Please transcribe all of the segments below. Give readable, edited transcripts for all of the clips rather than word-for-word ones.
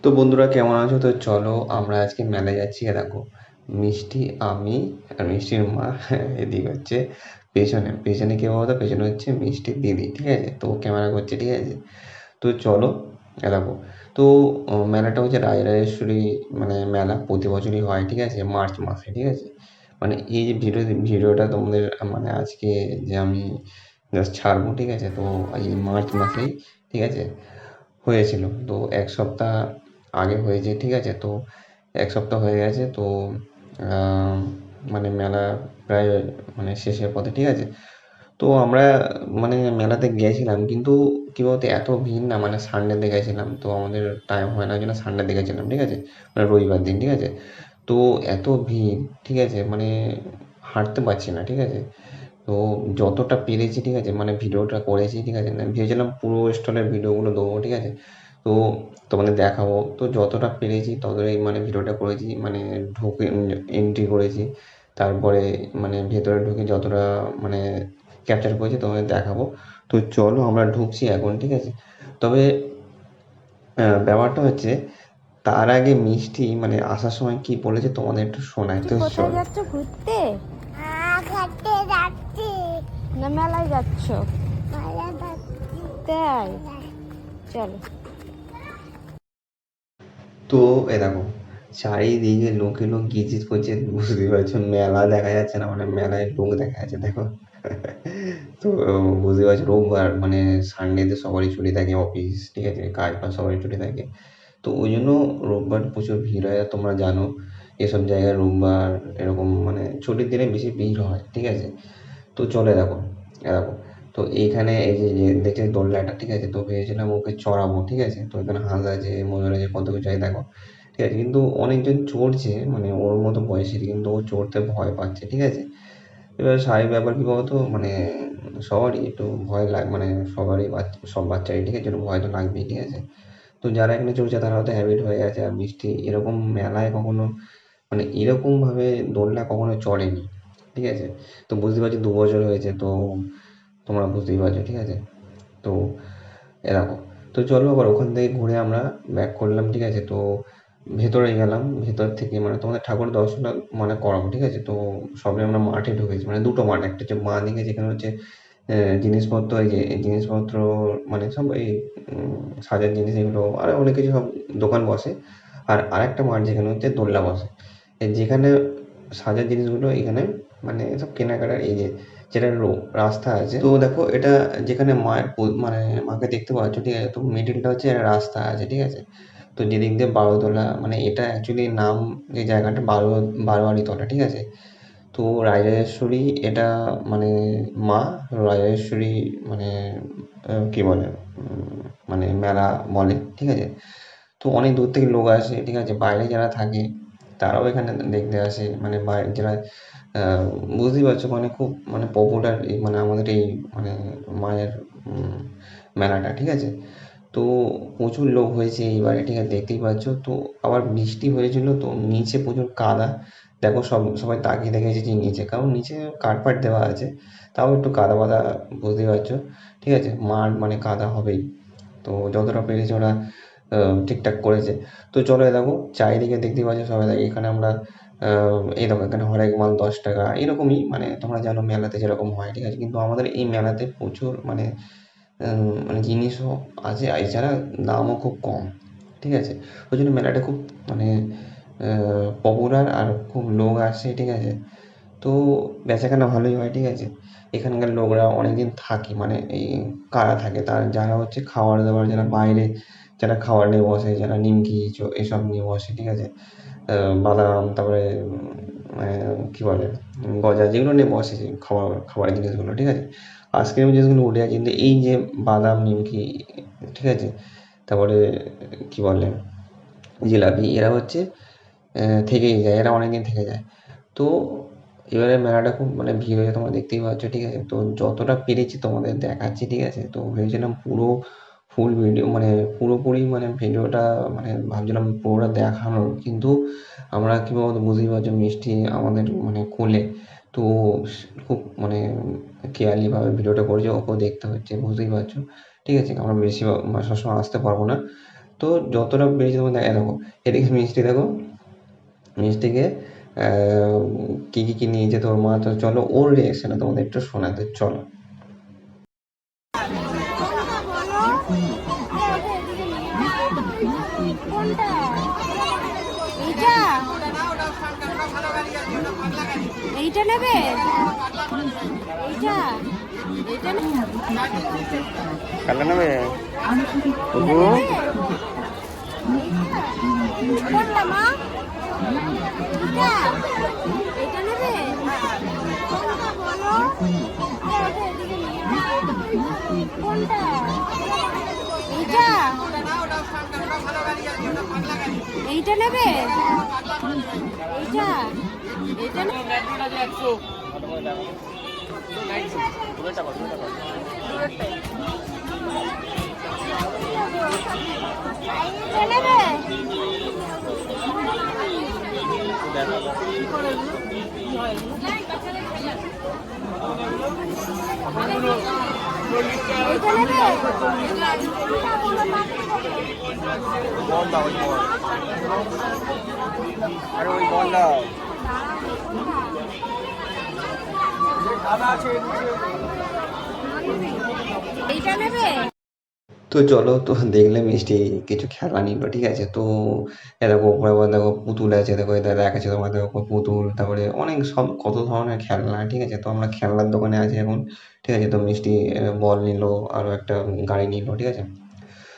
তো বন্ধুরা কেমন আছো? তো চলো আমরা আজকে মেলায় যাচ্ছি। দেখো, মিষ্টি, আমি আর মিষ্টির মা। এদিকে হচ্ছে পেছনে পেছনে কে বলতো, পেছনে হচ্ছে মিষ্টির দিদি, ঠিক আছে? তো ক্যামেরা করছে, ঠিক আছে? তো চলো। দেখো, তো মেলাটা হচ্ছে রাজরাজেশ্বরী, মানে মেলা প্রতি বছরই হয়, ঠিক আছে? মার্চ মাসে, ঠিক আছে? মানে এই যে ভিডিওটা তোমাদের, মানে আজকে যে আমি জাস্ট ছাড়বো, ঠিক আছে? তো এই মার্চ মাসেই, ঠিক আছে, হয়েছিল। তো এক সপ্তাহ আগে হয়েছে, ঠিক আছে? তো এক সপ্তাহ হয়ে গেছে। তো আহ, মানে মেলা প্রায় মানে শেষের পথে, ঠিক আছে? তো আমরা মানে মেলাতে গিয়েছিলাম, কিন্তু কী বলতো, এত ভিড় না, মানে সানডেতে গেছিলাম, তো আমাদের টাইম হয় না, ওই জন্য সানডেতে গেছিলাম, ঠিক আছে? মানে রবিবার দিন, ঠিক আছে? তো এত ভিড়, ঠিক আছে, মানে হাঁটতে পারছি না, ঠিক আছে? তো যতটা পেরেছি, ঠিক আছে, মানে ভিডিওটা করেছি, ঠিক আছে? না, ভেবেছিলাম পুরো স্টলের ভিডিওগুলো দেবো, ঠিক আছে? তো তোমাদের দেখাবো। তো যতটা পেরেছি ততটাই মানে ভিডিওটা করেছি, মানে ঢুকে এন্ট্রি করেছি, তারপরে মানে ভেতরে ঢুকে যতটা মানে ক্যাপচার করেছি তোমাদের দেখাবো। তো চলো আমরা ঢুকছি এখন, ঠিক আছে? তবে ব্যাপারটা হচ্ছে, তার আগে মিষ্টি মানে আসার সময় কি বলেছে তোমাদের একটু শোনাই, তো কোথায় চলো। যাচ্ছ? ঘুরতে ঘাটে যাচ্ছি। না মেলায় যাচ্ছ? ভালো যাচ্ছি। তাই চলো। তো দেখো, চারিদিকে লোকে লোক গিজিট করছে, বুঝতেই পারছো মেলা দেখা যাচ্ছে না, মানে মেলায় লোক দেখা যাচ্ছে, দেখো। তো বুঝতে পারছো রোববার মানে সানডেতে সবারই ছুটি থাকে, অফিস, ঠিক আছে, কাজ বাজ সবারই ছুটি থাকে। তো ওই জন্য রোববার প্রচুর ভিড় হয়, আর তোমরা জানো এসব জায়গায় রোববার এরকম মানে ছুটির দিনে বেশি ভিড় হয়, ঠিক আছে? তো চলে দেখো, দেখো, তো এইখানে এই যে যে দেখছি দোলনাটা, ঠিক আছে? তো ভেবেছিলাম ওকে চড়াবো, ঠিক আছে? তো এখানে হাঁস আছে, ময়ূর আছে, কত কিছু আছে, দেখো, ঠিক আছে? কিন্তু অনেকজন চড়ছে, মানে ওর মতো বয়সের, কিন্তু ও চড়তে ভয় পাচ্ছে, ঠিক আছে? এবার স্বাভাবিক ব্যাপার, কি বলতো, মানে সবারই একটু ভয় লাগে, মানে সবারই সব বাচ্চারই, ঠিক আছে, একটু ভয় তো লাগবেই, ঠিক আছে? তো যারা এখানে চড়ছে তারা হয়তো হ্যাবিট হয়ে গেছে। আর মিষ্টি এরকম মেলায় কখনো মানে এরকমভাবে দোলনা কখনো চড়েনি, ঠিক আছে? তো বুঝতে পারছি 2 বছর হয়েছে, তো তোমরা বুঝতেই পারছো, ঠিক আছে? তো এরকম, তো চলো আবার ওখান থেকে ঘুরে আমরা ব্যাক করলাম, ঠিক আছে? তো ভেতরে গেলাম, ভেতর থেকে মানে তোমাদের ঠাকুর দর্শনটা মানে করাবো, ঠিক আছে? তো সবে আমরা মাঠে ঢুকেছি, মানে দুটো মাঠ, একটা হচ্ছে বাঁ দিকে যেখানে হচ্ছে জিনিসপত্র, এই যে এই জিনিসপত্র মানে সব এই সাজার জিনিস এগুলো আর অনেক কিছু সব দোকান বসে। আর আরেকটা মাঠ যেখানে হচ্ছে দোলনা বসে, এই যেখানে সাজার জিনিসগুলো এখানে মানে সব কেনাকাটার, এই যে যেটা রাস্তা আছে। তো দেখো এটা যেখানে মায়ের মানে মাকে দেখতে পাচ্ছ, ঠিক আছে? তো মিডিলটা হচ্ছে একটা রাস্তা আছে, ঠিক আছে? তো যেদিক দিয়ে বারোতলা, মানে এটা অ্যাকচুয়ালি নাম, যে জায়গাটা বারোয়ারি তলা, ঠিক আছে? তো রাজরাজেশ্বরী এটা মানে মা রাজরাজেশ্বরী, মানে কি বলে, মানে মেলা বলে, ঠিক আছে? তো অনেক দূর থেকে লোক আসে, ঠিক আছে? বাইরে যারা থাকে তারাও এখানে দেখতে আসে, মানে বাইরে যারা আহ, বুঝতেই পারছো, মানে খুব মানে পপুলার এই মানে আমাদের এই মানে মায়ের উম, মেলাটা, ঠিক আছে? তো প্রচুর লোক হয়েছে এইবারে, ঠিক আছে? দেখতেই পাচ্ছ। তো আবার বৃষ্টি হয়েছিল, তো নিচে প্রচুর কাদা। দেখো সবাই তাকিয়ে দেখেছে যে নিচে, কারণ নিচে কার্পেট দেওয়া আছে, তাও একটু কাদা বাদা, বুঝতেই পারছো, ঠিক আছে? মাঠ মানে কাদা হবেই। তো যতটা পেরেছে ওরা ঠিকঠাক করেছে। তো চলো, এই দেখো চারিদিকে দেখতেই পাচ্ছ সবাই, দেখো এখানে আমরা এই দেখো এখানে হরেক মাল 10 টাকা, এরকমই মানে তোমরা জানো মেলাতে যেরকম হয়, ঠিক আছে? কিন্তু আমাদের এই মেলাতে প্রচুর মানে মানে জিনিসও আছে, এছাড়া দামও খুব কম, ঠিক আছে? ওই জন্য মেলাটা খুব মানে পপুলার, আর খুব লোক আসে, ঠিক আছে? তো বেচাকেনা ভালোই হয়, ঠিক আছে? এখানকার লোকরা অনেকদিন থাকে, মানে এই কারা থাকে, তার যারা হচ্ছে খাবার দাবার, যারা বাইরে যারা খাবার নিয়ে বসে, যারা নিমকি এসব নিয়ে বসে, ঠিক আছে? বাদাম, তারপরে কি বলে, গজা, যেগুলো নিয়ে বসে, যে খাবারের জিনিসগুলো, ঠিক আছে? আইসক্রিমের জিনিসগুলো উঠে যায়, কিন্তু এই যে বাদাম, নিমকি, ঠিক আছে, তারপরে কি বলে, জিলাপি, এরা হচ্ছে থেকেই যায়, এরা অনেকদিন থেকে যায়। তো এবারে মেলাটা খুব মানে ভিড় হয়ে, তোমরা দেখতেই পাচ্ছ, ঠিক আছে? তো যতটা পেরেছি তোমাদের দেখাচ্ছি, ঠিক আছে? তো ভেবেছিলাম পুরো ফুল ভিডিও মানে পুরোপুরি মানে ভিডিওটা মানে ভাবছিলাম পুরোটা দেখানোর, কিন্তু আমরা কি বলতো, বুঝতেই পারছো মিষ্টি আমাদের মানে কোলে। তো খুব মানে কেয়ারলি ভাবে ভিডিওটা করেছে, ওকেও দেখতে হচ্ছে, বুঝতেই পারছো, ঠিক আছে? আমরা বেশি সবসময় আসতে পারবো না। তো যতটা পেরেছি তোমার দেখো এদিকে মিষ্টি দেখো মিষ্টিকে কী কী কী নিয়েছে তোর মা, তো চলো ওর রিয়াকশানটা তোমাদের একটু শোনাতে চলো। কোনটা? এইটা? এইটা নেবে? এইটা? এইটা কালা নেবে? কোনটা মা? এটা? এটা নেবে? কোনটা বলো? কোনটা? এইটা? এইটা নেবে? এইটা? এইটা নেবে? এইটা নেবে? আরে ওই বল দাও। এইটা নেবে? তো চলো, তো দেখলে মিষ্টি কিছু খেলা নিল, ঠিক আছে। তো দেখো ওপরে আবার দেখো পুতুল আছে, দেখো এটা দেখাচ্ছে তোমার, দেখো পুতুল, তারপরে অনেক সব কত ধরনের খেলনা, ঠিক আছে। তো আমরা খেলনার দোকানে আছি এখন, ঠিক আছে। তো মিষ্টি বল নিল, আরও একটা গাড়ি নিল, ঠিক আছে।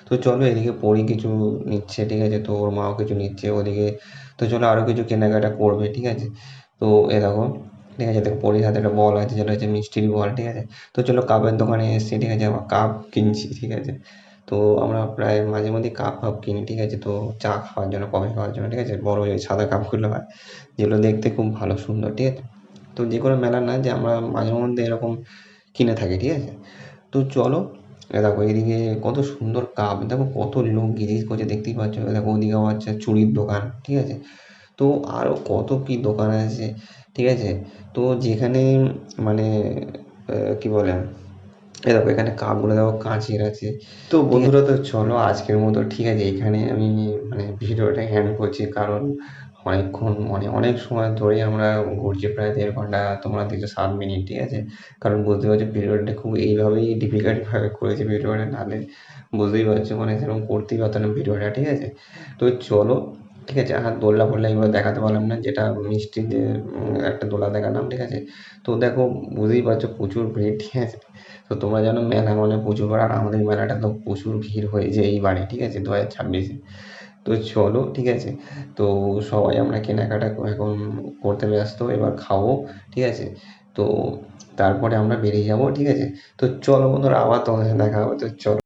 তো চলো এদিকে পরি কিছু নিচ্ছে, ঠিক আছে। তো ওর মাও কিছু নিচ্ছে ওদিকে। তো চলো আরও কিছু কেনাকাটা করবে, ঠিক আছে। তো দেখো, ঠিক আছে, দেখো পরির হাতে একটা বল আছে, যেটা হচ্ছে মিষ্টির বল, ঠিক আছে। তো চলো কাপের দোকানে এসেছি, ঠিক আছে, আবার কাপ কিনছি, ঠিক আছে। তো আমরা প্রায় মাঝে মধ্যেই কাপ ফাপ কিনি, ঠিক আছে। তো চা খাওয়ার জন্য, কফি খাওয়ার জন্য, ঠিক আছে, বড় ওই সাদা কাপগুলো হয়, যেগুলো দেখতে খুব ভালো সুন্দর, ঠিক আছে। তো যে কোনো মেলা না যে আমরা মাঝে মধ্যে এরকম কিনে থাকি, ঠিক আছে। তো চলো দেখো এদিকে কত সুন্দর কাপ, দেখো কত লোক গিরিশ করছে দেখতেই পাচ্ছ। দেখো ওদিকে আবার হচ্ছে চুড়ির দোকান, ঠিক আছে। তো আরও কত কি দোকান আছে, ঠিক আছে। তো যেখানে মানে কি বলে, দেখো এখানে কাপগুলো দেখো কাঁচের আছে। তো বন্ধুরা, তো চলো আজকের মতো, ঠিক আছে, এখানে আমি মানে ভিডিওটা এন্ড করছি, কারণ অনেকক্ষণ মানে অনেক সময় ধরেই আমরা ঘুরছি, প্রায় 1.5 ঘন্টা, তোমরা দেখছো 7 মিনিট, ঠিক আছে। কারণ বুঝতে পারছো ভিডিওটা খুব এইভাবেই ডিফিকাল্টভাবে করেছি ভিডিওটা, নাহলে বুঝতেই পারছো মানে সেরকম করতেই পারতো না ভিডিওটা, ঠিক আছে। তো চলো, ঠিক আছে। আর দোলনা ফোলনা এগুলো দেখাতে পারলাম না, যেটা মিষ্টিতে একটা দোলা দেখালাম, ঠিক আছে। তো দেখো বুঝতেই পারছো প্রচুর ভিড়, ঠিক আছে। তো তোমরা জানো মেলা মানে প্রচুর বার, আর আমাদের মেলাটা তো প্রচুর ভিড় হয়েছে এইবারে, ঠিক আছে, 2026-এ। তো চলো, ঠিক আছে। তো সবাই আমরা কেনাকাটা এখন করতে ব্যস্ত, এবার খাবো, ঠিক আছে। তো তারপরে আমরা বেরিয়ে যাবো, ঠিক আছে। তো চলো বন্ধুরা, আবার তোমাদের সাথে দেখা হবে, তো চলো।